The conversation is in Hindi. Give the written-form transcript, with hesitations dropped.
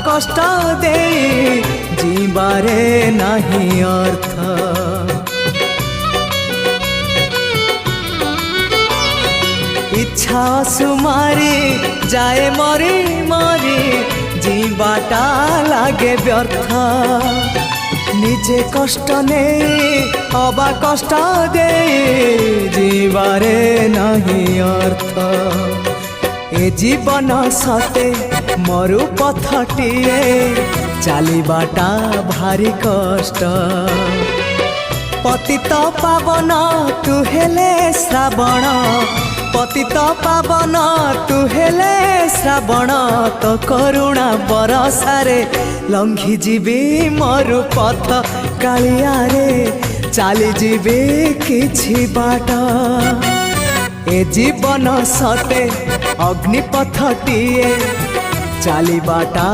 कष्ट दे जीवारे नहीं अर्थ। इच्छा सुमारी जाए मरी मरी जीवाटा लागे व्यर्थ। निजे कष्ट नहीं अबा कष्ट दे जीवारे नहीं अर्थ। ए जीवन सते मरु पथटिए चलिबाटा भारी कष्ट। पतित पावन तू हेले श्रावण, पतित पावन तू हेले श्रावण। तो करुणा बरसारे लंघी जीवी मरु पथ कालियारे चली जीवी किछि बाट। ए जीवन सते अग्निपथटिए चलिबाटा